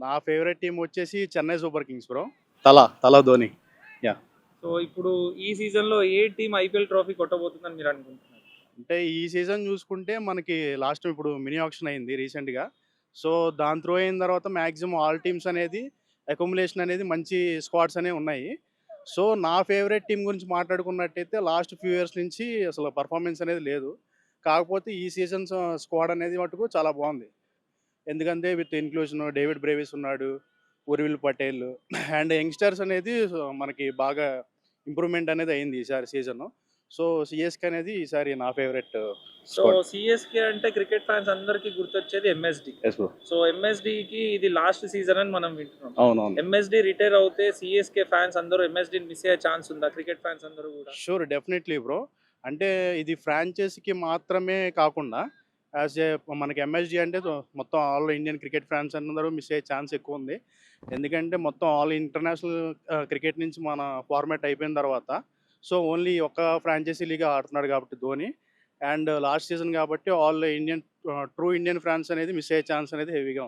నా favourite team వచ్చేసి Chennai super Kings bro. తల ధోని. యాహ్! సో ఇప్పుడు ఈ సీజన్‌లో ఏ టీమ్ ఐపీఎల్ ట్రోఫీ కొట్టబోతుందని మీరు అనుకుంటున్నారు? అంటే ఈ సీజన్ చూసుకుంటే మనకి లాస్ట్ ఇప్పుడు మినీ ఆక్షన్ అయింది రీసెంట్‌గా. సో, దాని త్రూ అయిన తర్వాత మాక్సిమం ఆల్ టీమ్స్ అనేది అక్యుములేషన్ అనేది మంచి స్క్వాడ్స్ అనేవి ఉన్నాయి. సో, నా ఫేవరెట్ టీమ్ గురించి మాట్లాడుకున్నట్టయితే లాస్ట్ ఫ్యూ ఇయర్స్ నుంచి అసలు పర్ఫార్మెన్స్ అనేది లేదు. కాకపోతే ఈ సీజన్స్ స్క్వాడ్ అనేది మటుకు చాలా బాగుంది. ఎందుకంటే విత్ ఇన్క్లూజన్ డేవిడ్ బ్రేవిస్ ఉన్నాడు, ఉర్విల్ పటేల్ అండ్ యంగ్‌స్టర్స్ అనేది మనకి బాగా ఇంప్రూవ్‌మెంట్ అనేది అయింది ఈసారి సీజను. సో, సీఎస్‌కే అనేది ఈసారి నా ఫేవరెట్ సో స్క్వాడ్. సీఎస్‌కే అంటే క్రికెట్ ఫ్యాన్స్ అందరికి గుర్తొచ్చేది ఎంఎస్‌డి. Yes bro. సో ఎంఎస్‌డికి ఇది లాస్ట్ సీజన్ అని మనం వింటున్నాం. అవునవును. ఎంఎస్‌డి రిటైర్ అవుతే సీఎస్‌కే ఫ్యాన్స్ అందరూ ఎంఎస్‌డిని మిస్ అయ్యే ఛాన్స్ ఉందా? క్రికెట్ ఫ్యాన్స్ అందరూ గూడా? Sure definitely bro. అంటే ఇది ఫ్రాంచైజీకి మాత్రమే కాకుండా యాస్ ఏ మనకి ఎంఎస్‌జీ అంటే మొత్తం ఆల్ ఇండియన్ క్రికెట్ ఫ్యాన్స్ అందరూ మిస్ అయ్యే ఛాన్స్ ఎక్కువుంది. ఎందుకంటే మొత్తం ఆల్ ఇంటర్నేషనల్ క్రికెట్ నుంచి మన ఫార్మాట్ అయిపోయిన తర్వాత సో, ఓన్లీ ఒక ఫ్రాంచైజీ లీగ్ ఆడుతున్నాడు కాబట్టి ధోని. అండ్ లాస్ట్ సీజన్ కాబట్టి all Indian true Indian fans అనేది మిస్ అయ్యే ఛాన్స్ అనేది హెవీగా ఉంది.